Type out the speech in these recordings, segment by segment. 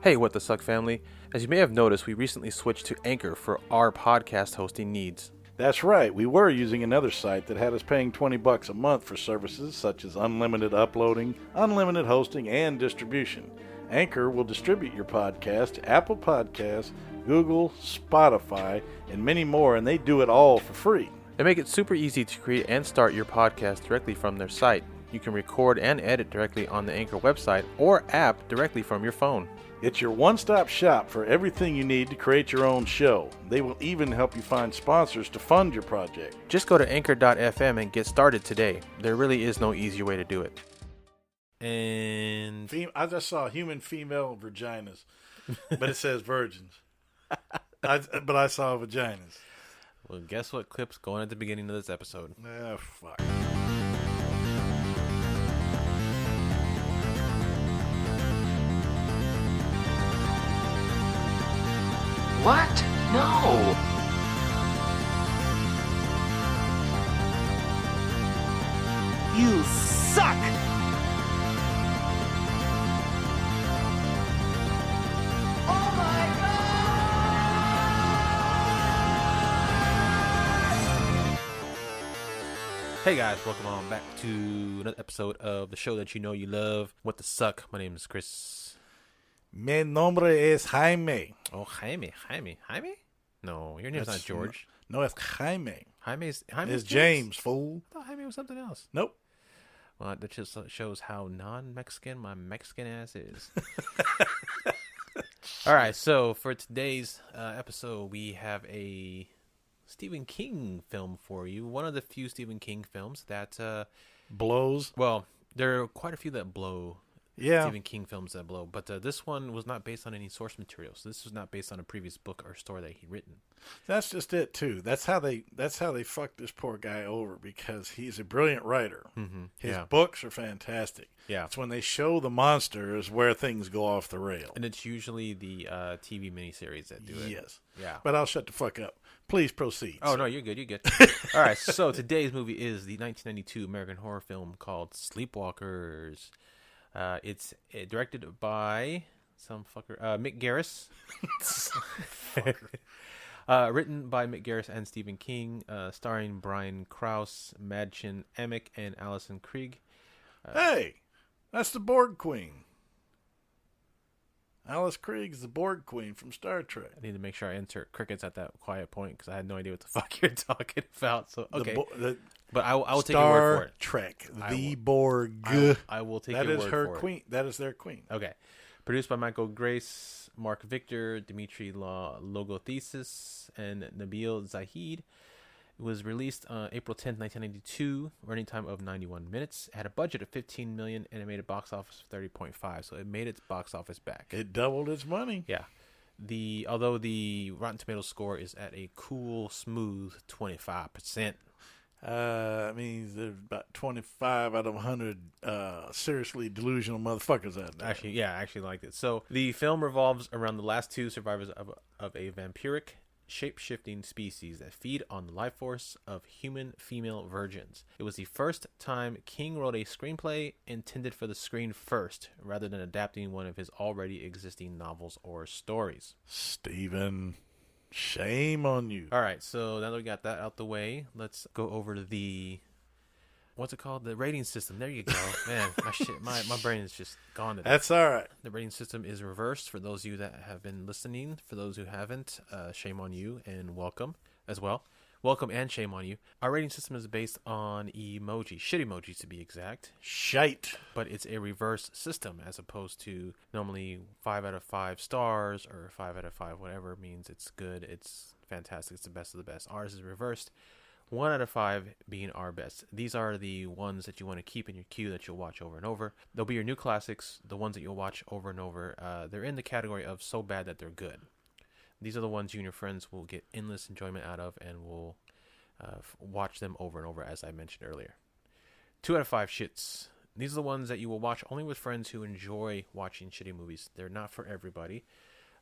Hey, What the Suck family. As you may have noticed, we recently switched to Anchor for our podcast hosting needs. That's right. We were using another site that had us paying $20 a month for services such as unlimited uploading, unlimited hosting, and distribution. Anchor will distribute your podcast to Apple Podcasts, Google, Spotify, and many more, and they do it all for free. They make it super easy to create and start your podcast directly from their site. You can record and edit directly on the Anchor website or app directly from your phone. It's your one-stop shop for everything you need to create your own show. They will even help you find sponsors to fund your project. Just go to anchor.fm and get started today. There really is no easier way to do it. And I just saw human female vaginas, but it says virgins. But I saw vaginas. Well, guess what clip's going at the beginning of this episode? Ah, fuck. What? No! You suck! Oh my god! Hey guys, welcome on back to another episode of the show that you know you love, What the Suck. My name is Chris. Mi nombre es Jaime. Oh, Jaime? No, your name's not George. No, it's Jaime. Jaime's It's James, fool. I thought Jaime was something else. Nope. Well, that just shows how non-Mexican my Mexican ass is. All right, so for today's episode, we have a Stephen King film for you. One of the few Stephen King films that Blows. well, there are quite a few that blow. Yeah. Stephen King films that blow, but this one was not based on any source material. So this was not based on a previous book or story that he'd written. That's just it too. That's how they fucked this poor guy over, because he's a brilliant writer. Mm-hmm. His Yeah. books are fantastic. Yeah. It's when they show the monsters where things go off the rail. And it's usually the TV miniseries that do it. Yes. Yeah. But I'll shut the fuck up. Please proceed. Oh, no, you're good. You're good. All right. So today's movie is the 1992 American horror film called Sleepwalkers. It's directed by some fucker, Mick Garris. Written by Mick Garris and Stephen King, starring Brian Krause, Madchen Amick, and Alison Krige. Hey, that's the Borg Queen. Alice Krieg's the Borg Queen from Star Trek. I need to make sure I insert crickets at that quiet point because I had no idea what the fuck you're talking about. So okay, but I will take your word for it. Star Trek, I the will- Borg. I will take That your is word her for queen. That is their queen. it. Okay. Produced by Michael Grace, Mark Victor, Dimitri Logothesis, and Nabil Zahid. It was released on April 10th, 1992, running time of 91 minutes. It had a budget of $15 million, and it made a box office of 30.5, so it made its box office back. It doubled its money. Yeah. Although the Rotten Tomatoes score is at a cool, smooth 25%. I mean, there's about 25 out of 100 seriously delusional motherfuckers out there. Actually, yeah, I actually liked it. So the film revolves around the last two survivors of a vampiric, shape-shifting species that feed on the life force of human female virgins. It was the first time King wrote a screenplay intended for the screen first, rather than adapting one of his already existing novels or stories. Stephen, shame on you. All right, so now that we got that out the way, let's go over to the... What's it called? The rating system. There you go. Man, my brain is just gone today. That's all right. The rating system is reversed for those of you that have been listening. For those who haven't, shame on you and welcome as well. Welcome and shame on you. Our rating system is based on emoji, shit emojis to be exact. Shite. But it's a reverse system as opposed to normally 5 out of 5 stars or 5 out of 5 whatever means it's good, it's fantastic, it's the best of the best. Ours is reversed. 1 out of 5 being our best. These are the ones that you want to keep in your queue that you'll watch over and over. They'll be your new classics, the ones that you'll watch over and over. They're in the category of so bad that they're good. These are the ones you and your friends will get endless enjoyment out of and will watch them over and over, as I mentioned earlier. 2 out of 5 shits. These are the ones that you will watch only with friends who enjoy watching shitty movies. They're not for everybody.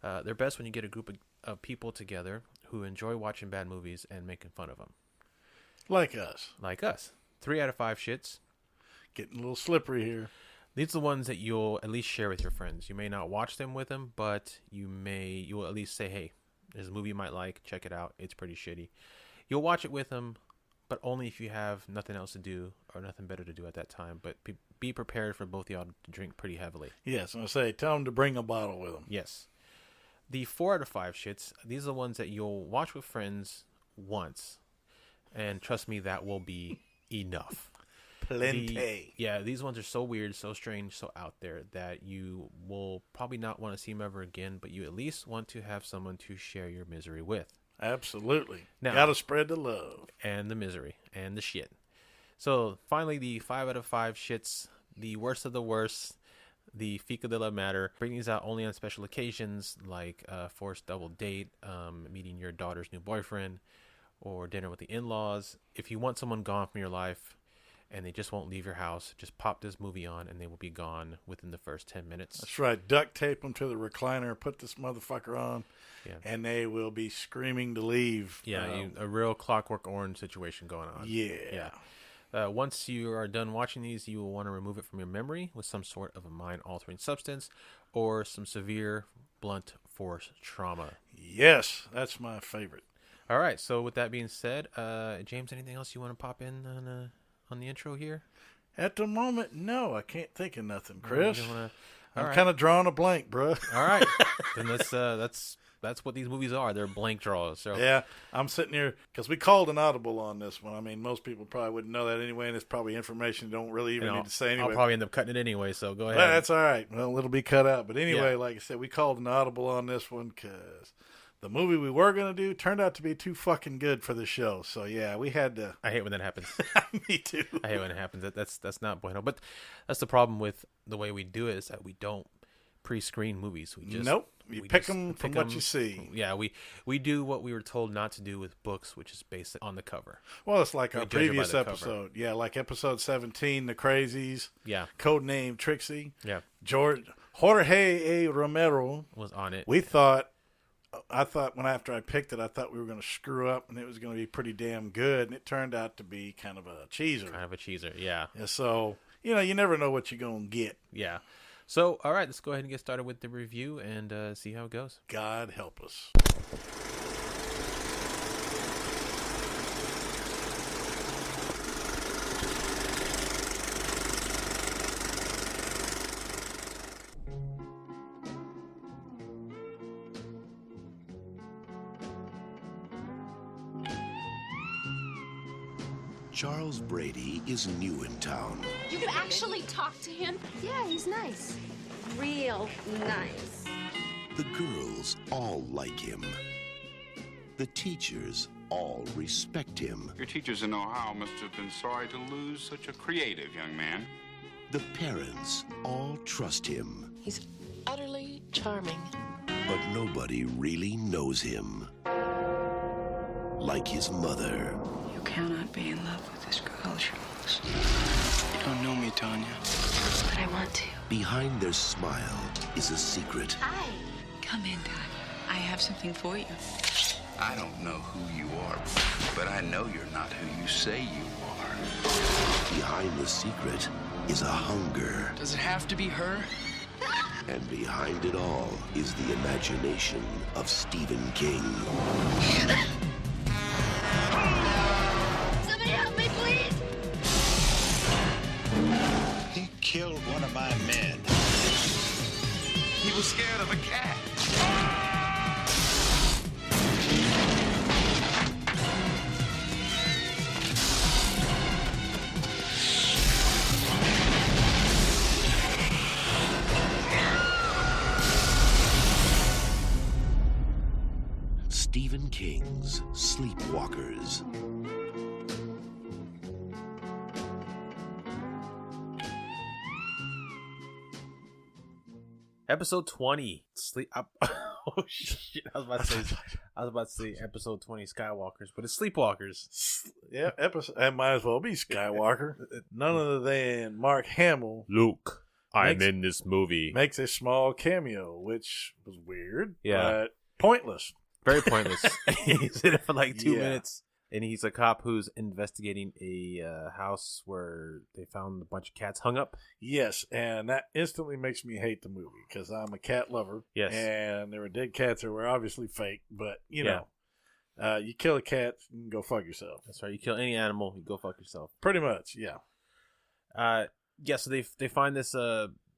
They're best when you get a group of people together who enjoy watching bad movies and making fun of them. Like us. Like us. 3 out of 5 shits. Getting a little slippery here. These are the ones that you'll at least share with your friends. You may not watch them with them, but you will at least say, hey, there's a movie you might like. Check it out. It's pretty shitty. You'll watch it with them, but only if you have nothing else to do or nothing better to do at that time. But be prepared for both y'all to drink pretty heavily. Yes, I'm going to say, tell them to bring a bottle with them. Yes. The 4 out of 5 shits, these are the ones that you'll watch with friends once. And trust me, that will be enough. Plenty. These ones are so weird, so strange, so out there that you will probably not want to see them ever again, but you at least want to have someone to share your misery with. Absolutely. Now, gotta spread the love. And the misery. And the shit. So, finally, the 5 out of 5 shits, the worst of the worst, the Fica de la Matter. Bring these out only on special occasions, like a forced double date, meeting your daughter's new boyfriend, or dinner with the in-laws. If you want someone gone from your life, and they just won't leave your house, just pop this movie on and they will be gone within the first 10 minutes. That's right. Duct tape them to the recliner, put this motherfucker on, and they will be screaming to leave. Yeah, a real Clockwork Orange situation going on. Yeah. Once you are done watching these, you will want to remove it from your memory with some sort of a mind-altering substance or some severe blunt force trauma. Yes, that's my favorite. All right, so with that being said, James, anything else you want to pop in on the intro here? At the moment, no, I can't think of nothing, Chris. I'm kind of drawing a blank, bro. All right, then that's what these movies are. They're blank draws. So yeah, I'm sitting here because we called an audible on this one. I mean, most people probably wouldn't know that anyway, and it's probably information you don't really even need to say anyway. I'll probably end up cutting it anyway, so go ahead. But that's all right. Well, it'll be cut out. But anyway, like I said, we called an audible on this one because the movie we were going to do turned out to be too fucking good for the show. So, yeah, we had to... I hate when that happens. Me too. I hate when it happens. That's not bueno. But that's the problem with the way we do it is that we don't pre-screen movies. We just... Nope. You pick them from what you see. Yeah, we do what we were told not to do with books, which is based on the cover. Well, it's like our previous episode. Cover. Yeah, like episode 17, The Crazies. Yeah. Codename Trixie. Yeah. Jorge A. Romero was on it. I thought after I picked it, I thought we were going to screw up and it was going to be pretty damn good. And it turned out to be kind of a cheeser. Yeah. So, you never know what you're going to get. Yeah. So, all right, let's go ahead and get started with the review and see how it goes. God help us. Charles Brady is new in town. You can actually talk to him? Yeah, he's nice. Real nice. The girls all like him. The teachers all respect him. Your teachers in Ohio must have been sorry to lose such a creative young man. The parents all trust him. He's utterly charming. But nobody really knows him. Like his mother. You cannot be in love with this girl, Charles. You don't know me, Tanya. But I want to. Behind their smile is a secret. Hi. Come in, Tanya. I have something for you. I don't know who you are, but I know you're not who you say you are. Behind the secret is a hunger. Does it have to be her? And behind it all is the imagination of Stephen King. Somebody help me, please! He killed one of my men. He was scared of a cat. Stephen King's Sleepwalkers. Episode 20. Oh shit! I was about to say episode 20 Skywalkers, but it's Sleepwalkers. Yeah, episode. That might as well be Skywalker. None other than Mark Hamill. Luke, I'm in this movie. Makes a small cameo, which was weird. Yeah. But pointless. Very pointless. He's in it for like 2 minutes. And he's a cop who's investigating a house where they found a bunch of cats hung up. Yes, and that instantly makes me hate the movie because I'm a cat lover. Yes. And there were dead cats that were obviously fake, but, you know, you kill a cat, you can go fuck yourself. That's right. You kill any animal, you go fuck yourself. Pretty much, yeah. So they find this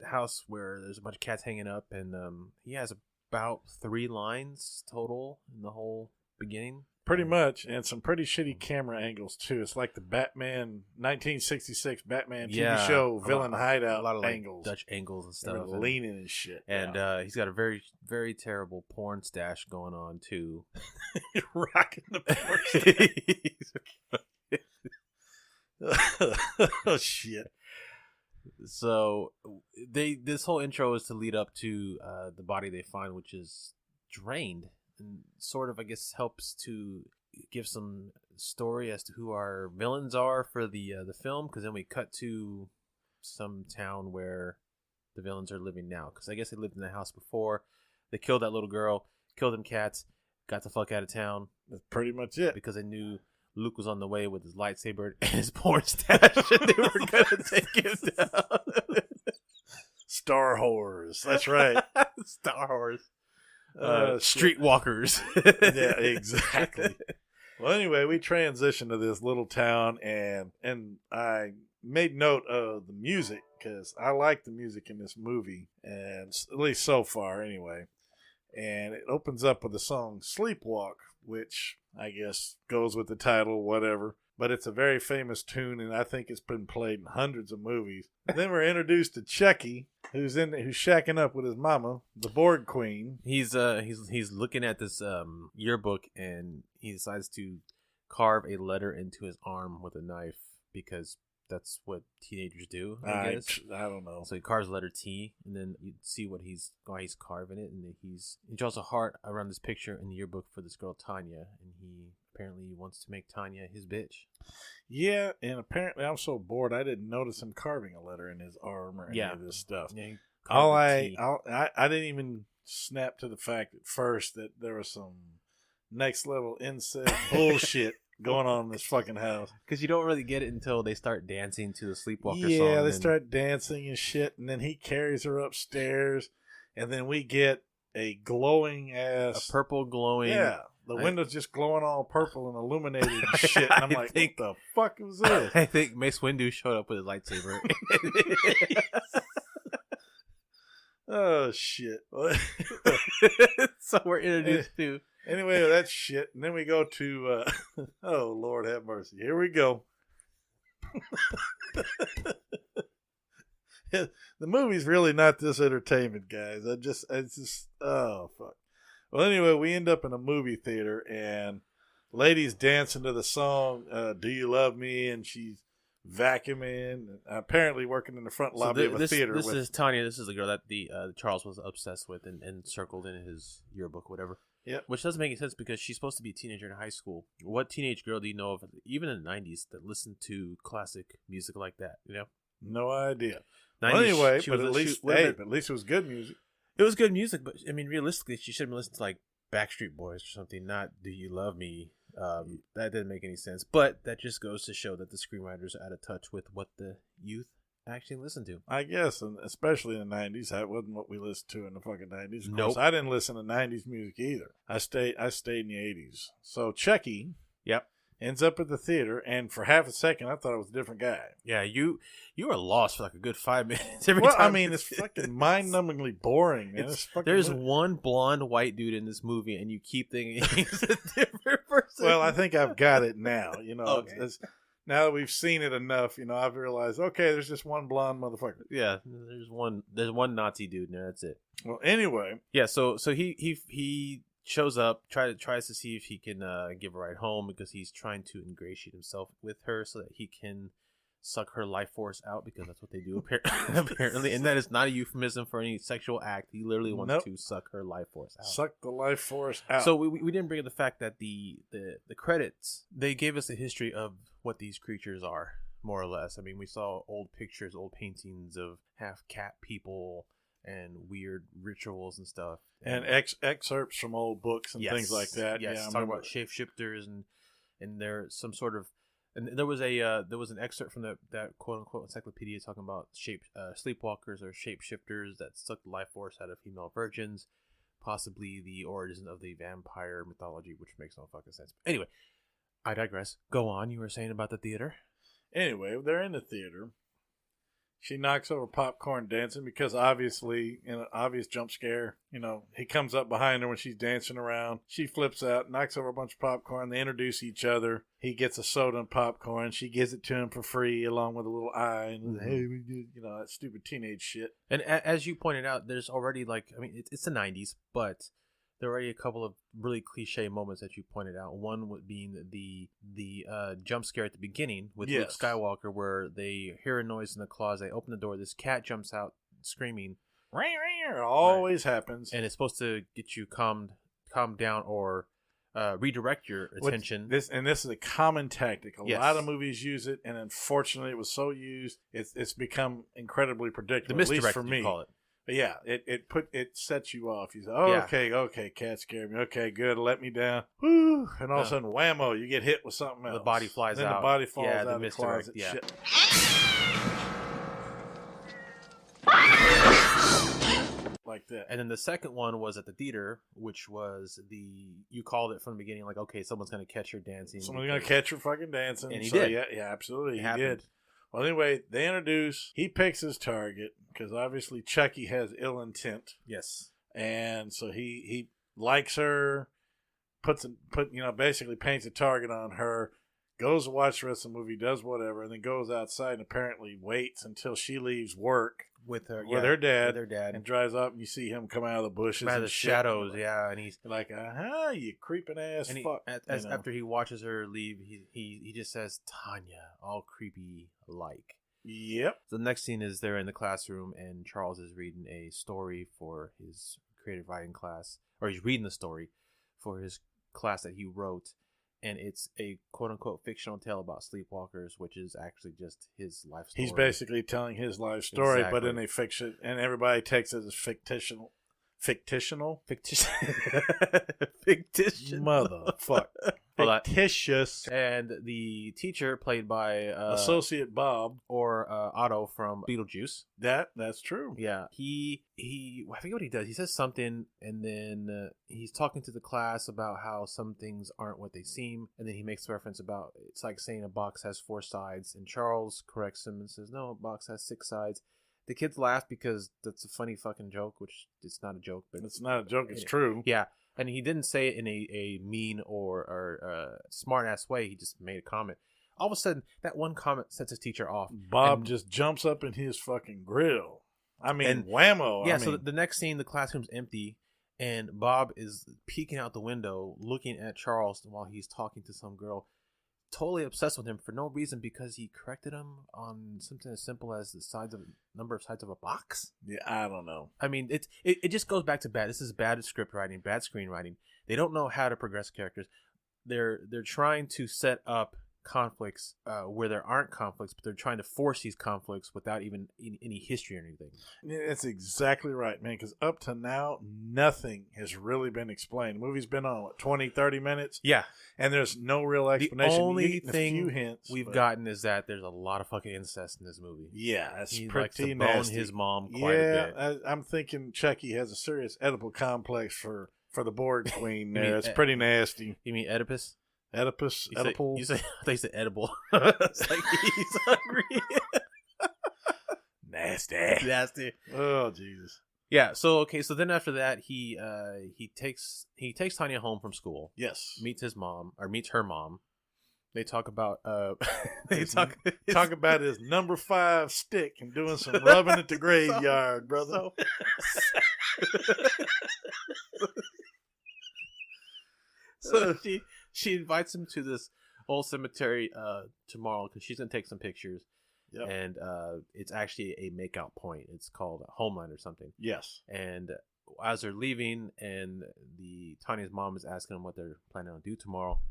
house where there's a bunch of cats hanging up, and he has about 3 lines total in the whole beginning. Pretty much, and some pretty shitty camera angles too. It's like the Batman 1966 Batman TV show villain hideout, a lot of angles, Dutch angles and stuff, and leaning and shit. And he's got a very, very terrible porn stash going on too. Rocking the porn stash. Oh shit! So this whole intro is to lead up to the body they find, which is drained. And sort of, I guess, helps to give some story as to who our villains are for the film, because then we cut to some town where the villains are living now. Because I guess they lived in the house before. They killed that little girl, killed them cats, got the fuck out of town. That's pretty much it. Because they knew Luke was on the way with his lightsaber and his porn stash, and they were gonna take him down. Star Wars. That's right. Star Wars. Streetwalkers. Yeah, exactly. Well, anyway, we transitioned to this little town, and I made note of the music because I like the music in this movie, and at least so far, anyway. And it opens up with the song "Sleepwalk," which I guess goes with the title, whatever. But it's a very famous tune, and I think it's been played in hundreds of movies. Then we're introduced to Chucky, who's shacking up with his mama, the Borg Queen. He's looking at this yearbook, and he decides to carve a letter into his arm with a knife because that's what teenagers do. I guess I don't know. So he carves the letter T, and then you see why he's carving it, and he draws a heart around this picture in the yearbook for this girl Tanya, and he apparently wants to make Tanya his bitch. Yeah, and apparently I'm so bored I didn't notice him carving a letter in his arm or any of this stuff. Yeah, I didn't even snap to the fact at first that there was some next level incest bullshit going on in this fucking house. Because you don't really get it until they start dancing to the Sleepwalker song. Yeah, they start dancing and shit, and then he carries her upstairs, and then we get a glowing ass... A purple glowing... Yeah, the window's just glowing all purple and illuminated and shit, and I'm like, what the fuck was this? I think Mace Windu showed up with his lightsaber. Oh, shit. So we're introduced to... Anyway, that's shit. And then we go to, oh, Lord have mercy. Here we go. The movie's really not this entertainment, guys. It's just, oh, fuck. Well, anyway, we end up in a movie theater, and lady's dancing to the song, Do You Love Me? And she's vacuuming, and apparently working in the front lobby of a theater. This is Tanya. This is the girl that the Charles was obsessed with and circled in his yearbook, whatever. Yep. Which doesn't make any sense because she's supposed to be a teenager in high school. What teenage girl do you know of, even in the 90s, that listened to classic music like that, you know? No idea. 90s, well, anyway, at least it was good music. It was good music, but, I mean, realistically, she should have been listening to, like, Backstreet Boys or something, not Do You Love Me? That didn't make any sense. But that just goes to show that the screenwriters are out of touch with what the youth actually listen to. I guess, and especially in the 90s, that wasn't what we listened to in the fucking 90s. Of nope. course, I didn't listen to 90s music either. I stayed in the 80s. So Chucky ends up at the theater, and for half a second, I thought it was a different guy. Yeah, you were lost for like a good 5 minutes I mean, it's fucking mind-numbingly boring, man. There's one blonde white dude in this movie, and you keep thinking he's a different person. Well, I think I've got it now. You know, okay. Now that we've seen it enough, you know, I've realized, okay, there's just one blonde motherfucker. Yeah, there's one Nazi dude in there. That's it. Well, anyway. Yeah, so he shows up, tries to see if he can give a ride home because he's trying to ingratiate himself with her so that he can suck her life force out, because that's what they do apparently, and that is not a euphemism for any sexual act. He literally wants to suck her life force out. Suck the life force out. So we didn't bring up the fact that the credits, they gave us a history of what these creatures are, more or less. I mean, we saw old pictures, old paintings of half cat people and weird rituals and stuff, and excerpts from old books and things like that. Yes, yeah, talking about shapeshifters and there's some sort of, and there was an excerpt from that quote unquote encyclopedia talking about sleepwalkers or shapeshifters that suck the life force out of female virgins, possibly the origin of the vampire mythology, which makes no fucking sense. But anyway, I digress. Go on. You were saying about the theater. Anyway, they're in the theater. She knocks over popcorn dancing because obviously, in an obvious jump scare, he comes up behind her when she's dancing around. She flips out, knocks over a bunch of popcorn. They introduce each other. He gets a soda and popcorn. She gives it to him for free along with a little eye. And, hey, that stupid teenage shit. And as you pointed out, there's already it's the 90s, but there are already a couple of really cliche moments that you pointed out. One would being the jump scare at the beginning with Luke Skywalker, where they hear a noise in the closet. They open the door. This cat jumps out screaming. It always happens. And it's supposed to get you calm down or redirect your attention. This is a common tactic. A lot of movies use it, and unfortunately, it was so used, it's become incredibly predictable. The at least for misdirected, me. you call it. But yeah, it sets you off. You say, okay, cat scared me. Okay, good, let me down. Woo! And all of a sudden, whammo, you get hit with something else. The body flies out. Then the body falls out the of the closet. Yeah. Shit. Like that. And then the second one was at the theater, which was you called it from the beginning, like, okay, someone's going to catch her dancing. Someone's going to catch her fucking dancing. And he did. Yeah, absolutely. He happened. did. Well, anyway, they introduce, he picks his target, because obviously Chucky has ill intent. Yes. And so he likes her, basically paints a target on her, goes to watch the rest of the movie, does whatever, and then goes outside and apparently waits until she leaves work with her dad, and drives up, and you see him come out of the bushes out of and the shit. Shadows, and he's like, you creeping ass and fuck. After he watches her leave, he just says, Tanya, all creepy like. Yep. So the next scene is they're in the classroom, and Charles is reading a story for his creative writing class, or he's reading the story for his class that he wrote, and it's a quote-unquote fictional tale about sleepwalkers, which is actually just his life story. He's basically telling his life story, but in a fiction, and everybody takes it as fictional. Fictional? Motherfucker. Fictitious. And the teacher, played by Associate Bob, or Otto from Beetlejuice. That's true. Yeah, he I forget what he does. He says something, and then he's talking to the class about how some things aren't what they seem, and then he makes a reference about, it's like saying a box has 4 sides, and Charles corrects him and says, no, a box has 6 sides. The kids laugh because that's a funny fucking joke, which it's not a joke, but it's not a joke. It's true. Yeah, and he didn't say it in a mean or smart ass way. He just made a comment. All of a sudden, that one comment sets his teacher off. Bob just jumps up in his fucking grill. I mean, whammo. Yeah. So the next scene, the classroom's empty, and Bob is peeking out the window, looking at Charles while he's talking to some girl. Totally obsessed with him for no reason, because he corrected him on something as simple as the number of sides of a box. Yeah, I don't know. I mean, it just goes back to bad. This is bad script writing, bad screenwriting. They don't know how to progress characters. They're trying to set up conflicts where there aren't conflicts, but they're trying to force these conflicts without even any history or anything. Yeah, that's exactly right, man, because up to now, nothing has really been explained. The movie's been on, 20, 30 minutes? Yeah. And there's no real explanation. The only thing a few hints, we've gotten is that there's a lot of fucking incest in this movie. Yeah, that's he pretty likes to nasty. Bone his mom quite a bit. I'm thinking Chucky has a serious Oedipal complex for the Borg queen there. It's pretty nasty. You mean Oedipus? Oedipus? Oedipal? You say they said edible. It's like he's hungry. Nasty. Oh, Jesus. Yeah, so then after that he takes Tanya home from school. Yes. Meets her mom. They talk about talk about his number 5 stick and doing some rubbing at the graveyard, brother. So she invites him to this old cemetery tomorrow because she's gonna take some pictures. Yep. And it's actually a makeout point. It's called Homeland or something. Yes. And as they're leaving, and Tanya's mom is asking them what they're planning on do tomorrow.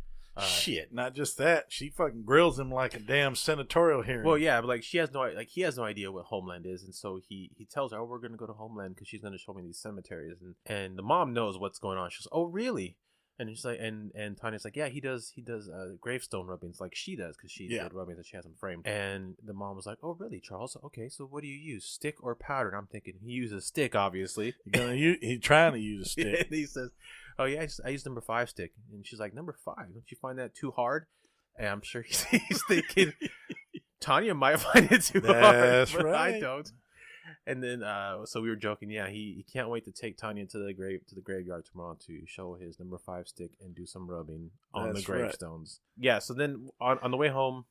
Shit, not just that. She fucking grills him like a damn senatorial hearing. Well, yeah, but he has no idea what Homeland is, and so he tells her, "Oh, we're gonna go to Homeland because she's gonna show me these cemeteries." And the mom knows what's going on. She goes, "Oh, really?" And he's like, and Tanya's like, yeah, he does gravestone rubbings like she does because she did rubbings and she has them framed. And the mom was like, oh really, Charles? Okay, so what do you use, stick or powder? And I'm thinking he uses stick, obviously. He's trying to use a stick. And he says, oh yeah, I use number 5 stick. And she's like, number 5? Don't you find that too hard? And I'm sure he's thinking Tanya might find it too hard, but right. I don't. And then, so we were joking. Yeah, he can't wait to take Tanya to the graveyard tomorrow to show his number 5 stick and do some rubbing on the gravestones. Right. Yeah. So then, on the way home,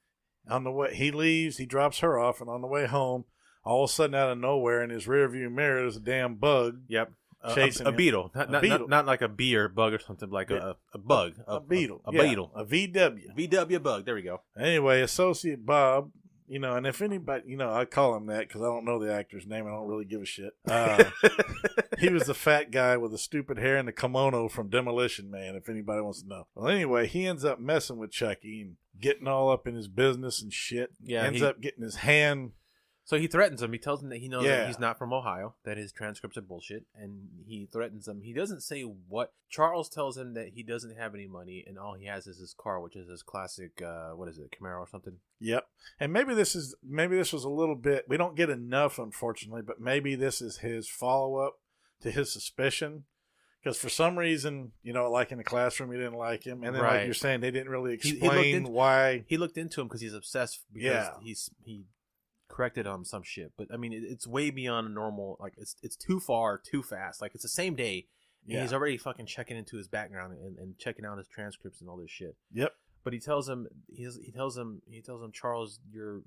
he leaves. He drops her off, and on the way home, all of a sudden, out of nowhere, in his rearview mirror, is a damn bug. Yep. Chasing a beetle. Not like a bee or bug or something, like a bug. A beetle. A beetle. A VW. VW bug. There we go. Anyway, Associate Bob. And if anybody, I call him that because I don't know the actor's name. I don't really give a shit. He was the fat guy with the stupid hair and the kimono from Demolition Man, if anybody wants to know. Well, anyway, he ends up messing with Chucky and getting all up in his business and shit. Yeah, ends up getting his hand. So he threatens him. He tells him that he knows that he's not from Ohio, that his transcripts are bullshit, and he threatens him. He doesn't say what. Charles tells him that he doesn't have any money, and all he has is his car, which is his classic, Camaro or something? Yep. And maybe this was a little bit, we don't get enough, unfortunately, but maybe this is his follow-up to his suspicion. Because for some reason, like in the classroom, he didn't like him. And then, like you're saying, they didn't really explain why. He looked into him because he's obsessed. Because he corrected on some shit, but I mean it's way beyond normal. Like it's too far, too fast. Like it's the same day, and he's already fucking checking into his background and checking out his transcripts and all this shit. Yep. But he tells him Charles, your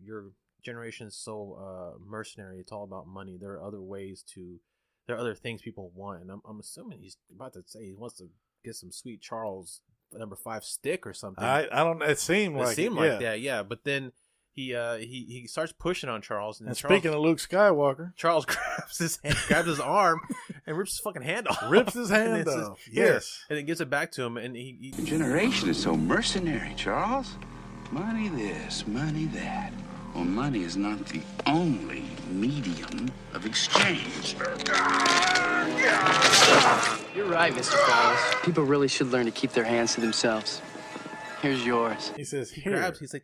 generation is so mercenary. It's all about money. There are other things people want, and I'm assuming he's about to say he wants to get some sweet Charles number 5 stick or something. I don't. It seemed like that. Yeah, but then. He starts pushing on Charles. And speaking of Luke Skywalker, Charles grabs his arm and rips his fucking hand off. Yes. And then gives it back to him. And he Your generation is so mercenary, Charles. Money this, money that. Well, money is not the only medium of exchange. You're right, Mr. Krause. People really should learn to keep their hands to themselves. Here's yours. He says,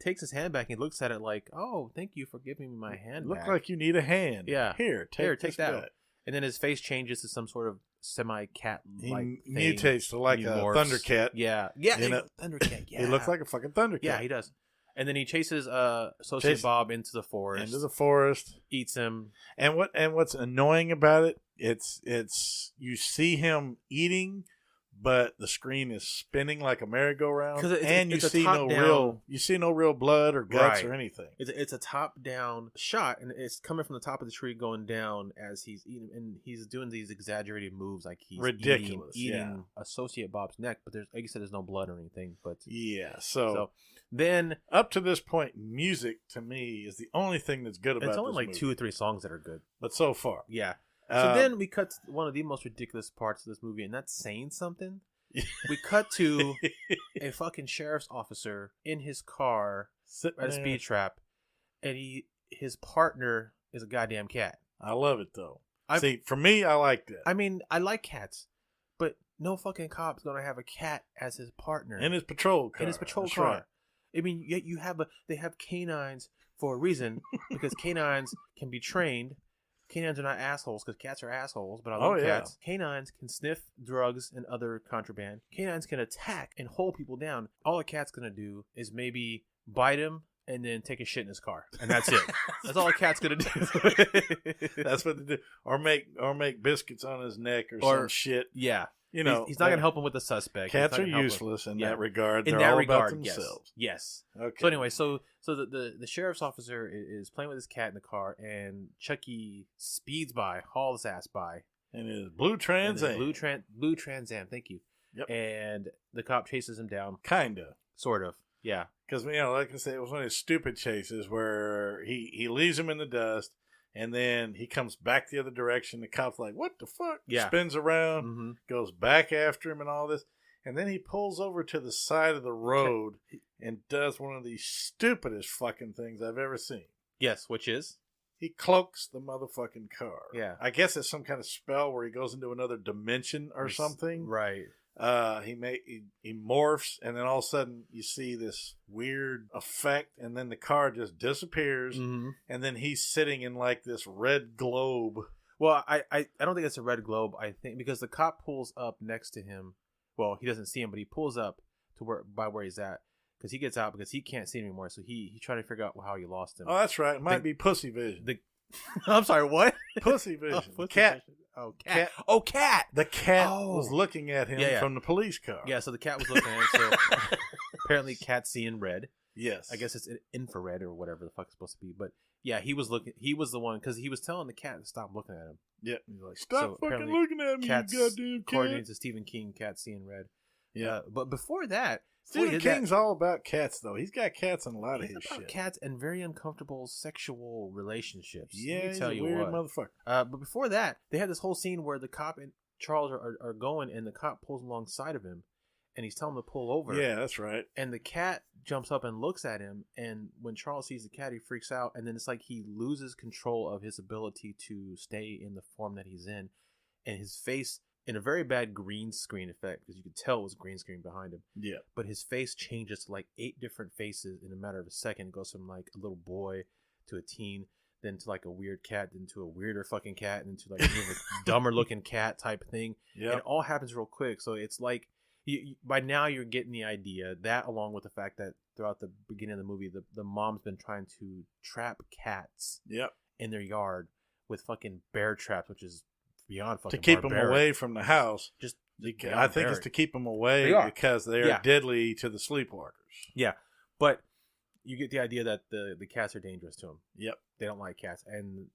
takes his hand back and he looks at it like, oh, thank you for giving me my hand back. Look like you need a hand. Yeah. Take that. Back. And then his face changes to some sort of semi-cat like thing. Mutates to like a Thundercat. Yeah. Thundercat. Yeah. He looks like a fucking Thundercat. Yeah, he does. And then he chases Associate Bob into the forest. Eats him. And what's annoying about it, it's you see him eating, but the screen is spinning like a merry-go-round, and you see no real blood or guts or anything. It's a top-down shot, and it's coming from the top of the tree going down as he's eating, and he's doing these exaggerated moves like he's ridiculous eating Associate Bob's neck. But like you said, there's no blood or anything. But so then up to this point, music to me is the only thing that's good about. It's only like movie. 2 or 3 songs that are good, but so far, yeah. So then we cut to one of the most ridiculous parts of this movie, and that's saying something. We cut to a fucking sheriff's officer in his car at a speed trap, and his partner is a goddamn cat. I love it though. See, for me, I like that. I mean, I like cats, but no fucking cop's gonna have a cat as his partner in his patrol car. Right. I mean, they have canines for a reason because canines can be trained. Canines are not assholes because cats are assholes, but I love cats. Canines can sniff drugs and other contraband. Canines can attack and hold people down. All a cat's going to do is maybe bite him and then take a shit in his car. And that's it. That's all a cat's going to do. That's what they do. Or make biscuits on his neck or some shit. Yeah. He's not going to help him with the suspect. Cats are useless in that regard. They're all about themselves. Yes. Okay. So anyway, so the sheriff's officer is playing with his cat in the car, and Chucky speeds by, hauls ass by, in his blue Trans Am. Blue Trans Am. Thank you. Yep. And the cop chases him down. Kinda. Sort of. Yeah. Because like I said, it was one of his stupid chases where he leaves him in the dust. And then he comes back the other direction. The cop's like, what the fuck? Yeah. Spins around, goes back after him and all this. And then he pulls over to the side of the road and does one of the stupidest fucking things I've ever seen. Yes, which is? He cloaks the motherfucking car. Yeah. I guess it's some kind of spell where he goes into another dimension or something. Right. He morphs, and then all of a sudden you see this weird effect, and then the car just disappears, and then he's sitting in like this red globe. Well, I don't think it's a red globe. I think because the cop pulls up next to him. Well, he doesn't see him, but he pulls up to where he's at because he gets out because he can't see him anymore. So he trying to figure out how he lost him. Oh, that's right. It might be pussy vision. I'm sorry, what? Pussy vision. Pussy Cat. vision. Oh, cat. Oh, cat. The cat was looking at him from the police car. Yeah, so the cat was looking at him. So apparently, cat's seeing red. Yes. I guess it's infrared or whatever the fuck it's supposed to be. But yeah, he was looking. He was the one because he was telling the cat to stop looking at him. Yep. He's like, stop fucking looking at me, you goddamn cat. According to Stephen King, cat seeing red. Yeah. But before that, Stephen King's all about cats, though. He's got cats in a lot of his shit. Cats and very uncomfortable sexual relationships. Yeah, he's a weird motherfucker. But before that, they had this whole scene where the cop and Charles are going, and the cop pulls alongside of him, and he's telling him to pull over. Yeah, that's right. And the cat jumps up and looks at him, and when Charles sees the cat, he freaks out, and then it's like he loses control of his ability to stay in the form that he's in, and his face, in a very bad green screen effect, because you could tell it was green screen behind him. Yeah. But his face changes to like 8 different faces in a matter of a second. It goes from like a little boy to a teen, then to like a weird cat, then to a weirder fucking cat, and to like a dumber looking cat type thing. Yeah. And it all happens real quick. So it's like, by now you're getting the idea, that along with the fact that throughout the beginning of the movie, the mom's been trying to trap cats in their yard with fucking bear traps, which is beyond fucking to keep barbaric. them away from the house. I think it's to keep them away because they're deadly to the sleepwalkers. Yeah, but you get the idea that the cats are dangerous to him. Yep. They don't like cats. And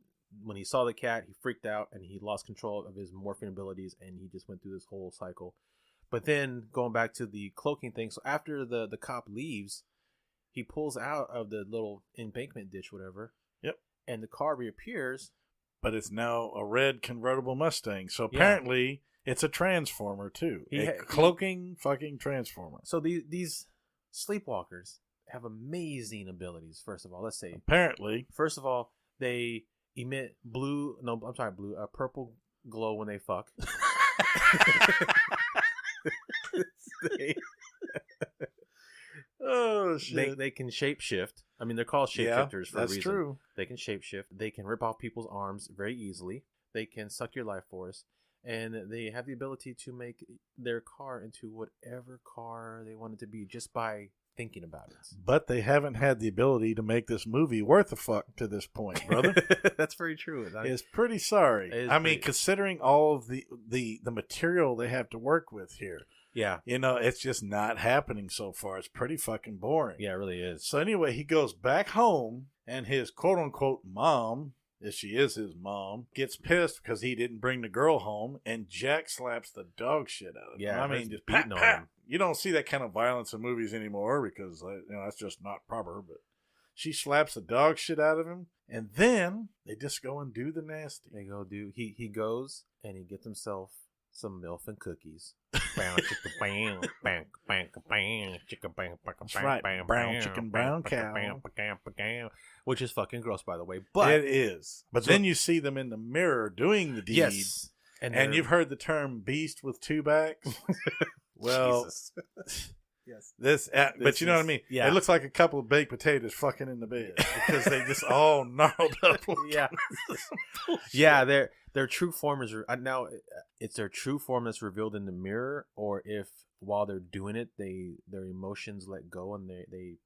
when he saw the cat, he freaked out and he lost control of his morphine abilities, and he just went through this whole cycle. But then going back to the cloaking thing, so after the cop leaves, he pulls out of the little embankment ditch, whatever. Yep. And the car reappears. But it's now a red convertible Mustang. So apparently it's a transformer too. Cloaking fucking transformer. So these sleepwalkers have amazing abilities, first of all. Let's say. Apparently. First of all, they emit purple glow when they fuck. Oh shit! They can shapeshift. I mean, they're called shapeshifters for a reason. That's true. They can shapeshift. They can rip off people's arms very easily. They can suck your life force, and they have the ability to make their car into whatever car they want it to be just by thinking about it. But they haven't had the ability to make this movie worth a fuck to this point, brother. That's very true. It's pretty sorry. I mean, considering all of the material they have to work with here. Yeah. You know, it's just not happening so far. It's pretty fucking boring. Yeah, it really is. So anyway, he goes back home, and his quote-unquote mom, if she is his mom, gets pissed because he didn't bring the girl home, and Jack slaps the dog shit out of him. Yeah, I mean, just beating on him. You don't see that kind of violence in movies anymore because that's just not proper, but she slaps the dog shit out of him, and then they just go and do the nasty. They go do, he goes, and he gets himself some MILF and cookies. That's right. Brown chicken, brown cow. Which is fucking gross, by the way. But it is. But then you see them in the mirror doing the deed. Yes. And you've heard the term beast with 2 backs. Well, yes. But you know what I mean? Yeah. It looks like a couple of baked potatoes fucking in the bed because they just all gnarled up. Yeah. Yeah, their true form is now it's their true form that's revealed in the mirror, or if while they're doing it their emotions let go and they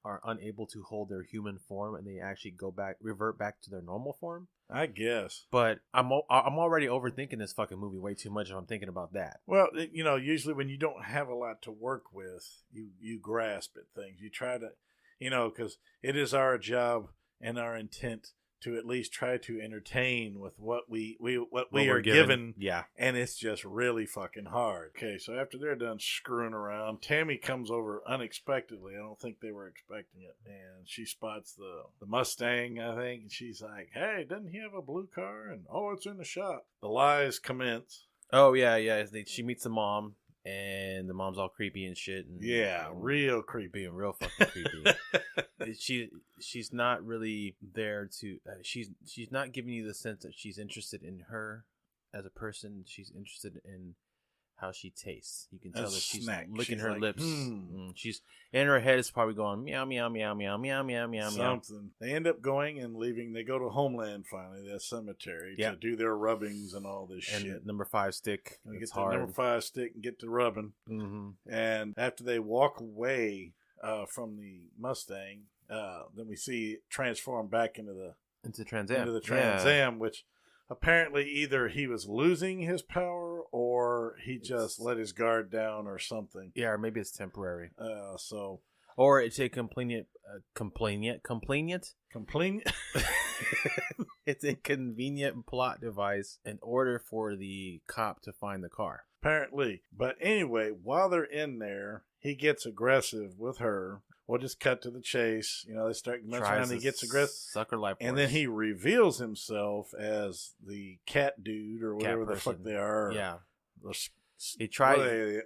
are unable to hold their human form and they actually revert back to their normal form. I guess. But I'm already overthinking this fucking movie way too much if I'm thinking about that. Well, usually when you don't have a lot to work with, you grasp at things. You try to, because it is our job and our intent to at least try to entertain with what we are given. Yeah. And it's just really fucking hard. Okay, so after they're done screwing around, Tammy comes over unexpectedly. I don't think they were expecting it. And she spots the Mustang, I think, and she's like, hey, doesn't he have a blue car? And, it's in the shop. The lies commence. Oh, yeah. She meets the mom, and the mom's all creepy and shit. And, real creepy. And real fucking creepy. She's not really there to she's not giving you the sense that she's interested in her as a person. She's interested in how she tastes. You can tell As that a she's snack. licking She's her like, lips. She's in her head is probably going meow meow meow meow meow meow meow meow. Something. They end up going and leaving. They go to Homeland finally, that cemetery, to do their rubbings and all this and shit. Number 5 stick. They It's get the hard. number 5 stick and get to rubbing. Mm-hmm. And after they walk away from the Mustang, then we see it transform back into the Trans Am. Which apparently either he was losing his power or he just let his guard down or something. Yeah, or maybe it's temporary. Or it's a complainant. It's a convenient plot device in order for the cop to find the car. Apparently. But anyway, while they're in there, he gets aggressive with her. We'll just cut to the chase. They start messing around. He gets aggressive. Suck her life and then he reveals himself as the cat dude or whatever the fuck they are. Yeah. He tries.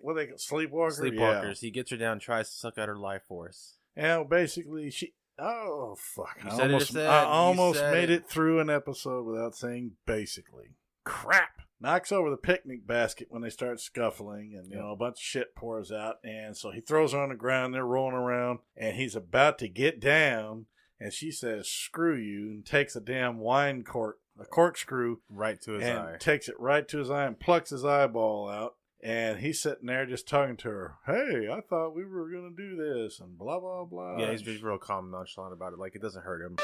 What are they Sleepwalkers? Sleepwalkers. Yeah. He gets her down, tries to suck out her life force. And basically, she. Oh, fuck. I almost made it through an episode without saying basically. Crap. Knocks over the picnic basket when they start scuffling, and a bunch of shit pours out. And so he throws her on the ground. They're rolling around, and he's about to get down. And she says, "Screw you," and takes a damn wine cork, a corkscrew, right to his eye. Takes it right to his eye and plucks his eyeball out. And he's sitting there just talking to her. Hey, I thought we were going to do this, and blah, blah, blah. Yeah, he's just real calm and nonchalant about it. Like, it doesn't hurt him.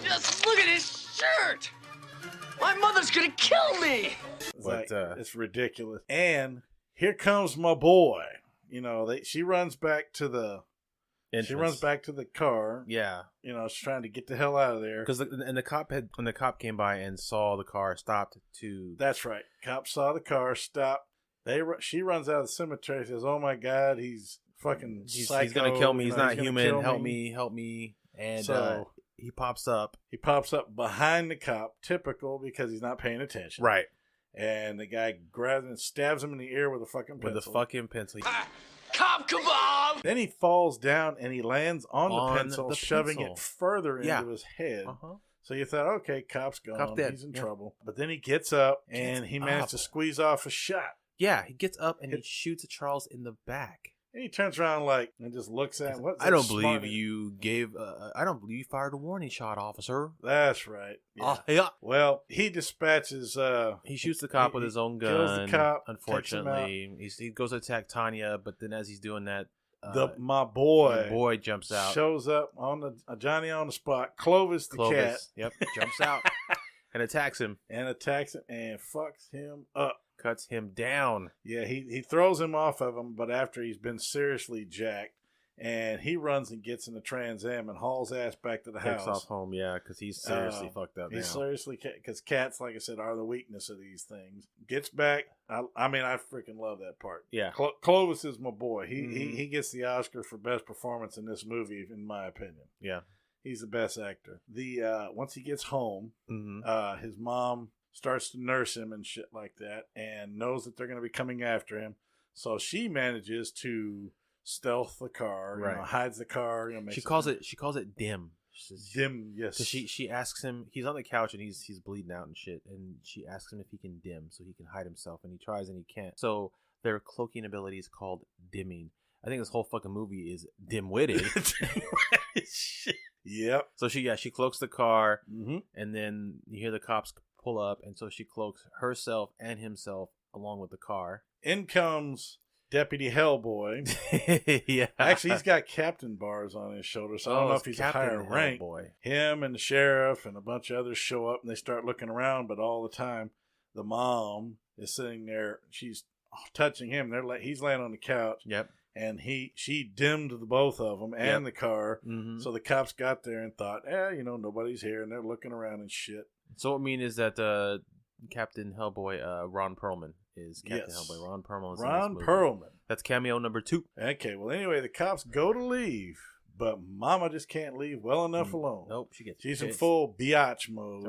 Just look at his shirt! My mother's going to kill me! It's ridiculous. And here comes my boy. She runs back to the... entrance. She runs back to the car. Yeah. She's trying to get the hell out of there. Because when the cop came by and saw the car, stopped to... That's right. Cop saw the car, stopped. She runs out of the cemetery, says, "Oh my God, he's fucking psycho. He's going to kill me. He's not human. Help me. And so he pops up. He pops up behind the cop, typical because he's not paying attention. Right. And the guy grabs him and stabs him in the ear with a fucking pencil. With a fucking pencil. Cop kebab! Then he falls down and he lands on the pencil, shoving it further into his head. Uh-huh. So you thought, okay, cop's gone. Cop's dead. He's in trouble. But then he gets up and he managed to squeeze off a shot. Yeah, he gets up and he shoots at Charles in the back. And he turns around and just looks at him. I don't believe you fired a warning shot, officer. That's right. Yeah. Yeah. Well, he dispatches. He shoots the cop with his own gun. Kills the cop. Unfortunately, he goes to attack Tanya, but then as he's doing that, my boy jumps out, shows up on Johnny on the spot. Clovis the cat. Yep, jumps out and attacks him and fucks him up. Cuts him down. Yeah, he throws him off of him, but after he's been seriously jacked, and he runs and gets in the Trans Am and hauls ass back to the house. Takes off home, yeah, because he's seriously fucked up. He's seriously, because cats, like I said, are the weakness of these things. Gets back. I freaking love that part. Yeah, Clovis is my boy. He gets the Oscar for best performance in this movie, in my opinion. Yeah, he's the best actor. Once he gets home, his mom starts to nurse him and shit like that, and knows that they're going to be coming after him. So she manages to stealth the car, hides the car. She calls it dim. Dim, yes. So she asks him. He's on the couch and he's bleeding out and shit. And she asks him if he can dim so he can hide himself, and he tries and he can't. So their cloaking ability is called dimming. I think this whole fucking movie is dim-witted. Yep. So she cloaks the car, and then you hear the cops pull up, and so she cloaks herself and himself along with the car. In comes Deputy Hellboy. Yeah. Actually, he's got captain bars on his shoulder, so I don't know if he's a higher rank. Him and the sheriff and a bunch of others show up, and they start looking around, but all the time, the mom is sitting there. She's touching him. He's laying on the couch. Yep. And she dimmed the both of them and the car. Mm-hmm. So the cops got there and thought, nobody's here, and they're looking around and shit. So what I mean is that Captain Hellboy, Ron Perlman is Captain Hellboy. Ron Perlman is in this movie. Perlman. That's cameo number 2. Okay, well, anyway, the cops go to leave, but Mama just can't leave well enough alone. Nope, she's in full biatch mode.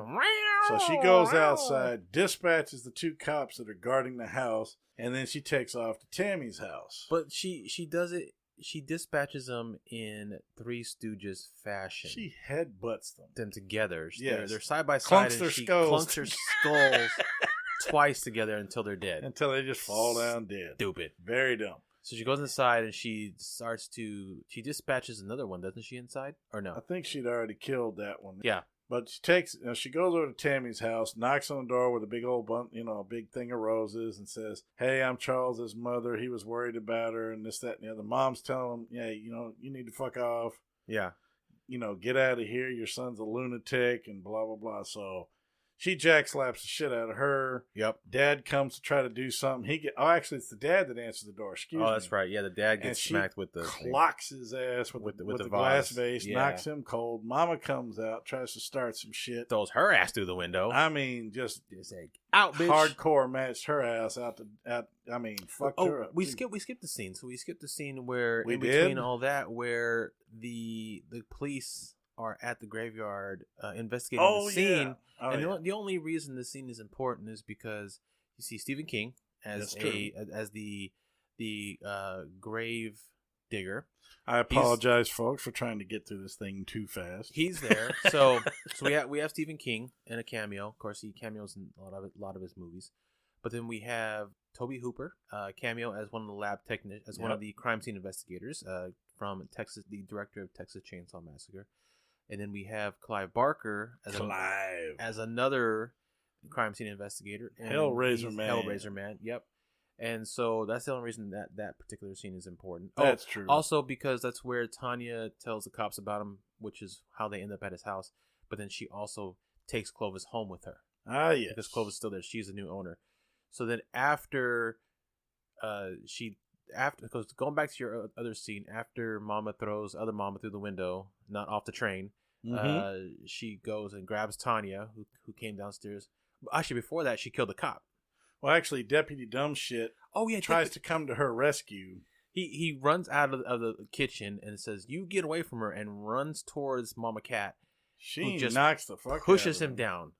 So she goes outside, dispatches the 2 cops that are guarding the house, and then she takes off to Tammy's house. But she does it she dispatches them in Three Stooges fashion. She headbutts them Together. Yes. They're side by side, Clunks and their she skulls. clunks their skulls twice together until they're dead. until they just fall down dead. Stupid. Very dumb. So she goes inside and she dispatches another one, doesn't she? Inside or no? I think she'd already killed that one. Yeah. But she goes over to Tammy's house, knocks on the door with a big old a big thing of roses, and says, "Hey, I'm Charles's mother. He was worried about her, and this, that, and the other." Mom's telling him, "Yeah, you need to fuck off. Yeah. Get out of here. Your son's a lunatic," and blah blah blah. So she jackslaps the shit out of her. Yep. Dad comes to try to do something. Actually, it's the dad that answers the door. Excuse me. Oh, that's right. Yeah, the dad gets smacked with the clocks his ass with the glass vase, knocks him cold. Mama comes out, tries to start some shit, throws her ass through the window. I mean, just out, bitch. Hardcore matched her ass out. Fucked her up. We skipped the scene. So we skipped the scene where We between did? all that, where the police are at the graveyard investigating the scene. Yeah. Oh, And yeah. the only reason this scene is important is because you see Stephen King as the grave digger. I apologize, folks, for trying to get through this thing too fast. He's there. So we have Stephen King in a cameo. Of course, he cameos in a lot of his movies. But then we have Toby Hooper cameo as one of the lab technicians, one of the crime scene investigators from Texas, the director of Texas Chainsaw Massacre. And then we have Clive Barker as another crime scene investigator. And Hellraiser Man. Hellraiser Man, yep. And so that's the only reason that particular scene is important. That's true. Also because that's where Tanya tells the cops about him, which is how they end up at his house. But then she also takes Clovis home with her. Ah, yes. Because Clovis is still there. She's the new owner. So then after because going back to your other scene, after Mama throws other Mama through the window, not off the train, she goes and grabs Tanya, who came downstairs. Actually, before that, she killed the cop. Well, actually, Deputy Dumbshit tries to come to her rescue. He runs out of the kitchen and says, "You get away from her," and runs towards Mama Cat. She just knocks the fuck pushes out of him down.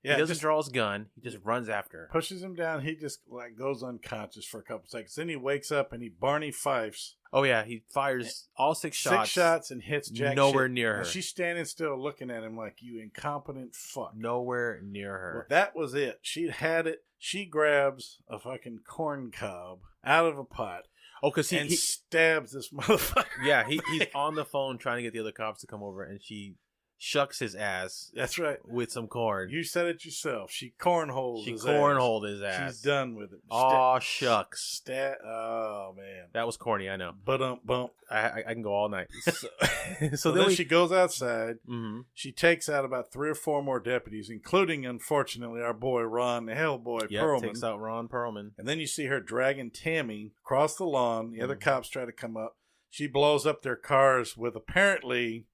Yeah, he doesn't draw his gun. He just runs after her. Pushes him down. He just goes unconscious for a couple seconds. Then he wakes up and he Barney Fifes. Oh yeah, he fires all 6 shots. 6 shots and hits Jack. Nowhere shit. near her. And she's standing still, looking at him like, "You incompetent fuck." Nowhere near her. Well, that was it. She had it. She grabs a fucking corn cob out of a pot. Oh, because he stabs this motherfucker. Yeah, he's on the phone trying to get the other cops to come over, and she shucks his ass. That's right. With some corn. You said it yourself. She cornholed his ass. She's done with it. Aw, shucks. Oh, man. That was corny, I know. Bump. I can go all night. So then she goes outside. Mm-hmm. She takes out about 3 or 4 more deputies, including, unfortunately, our boy Ron, the Hellboy Perlman. Takes out Ron Perlman. And then you see her dragging Tammy across the lawn. The other cops try to come up. She blows up their cars with apparently...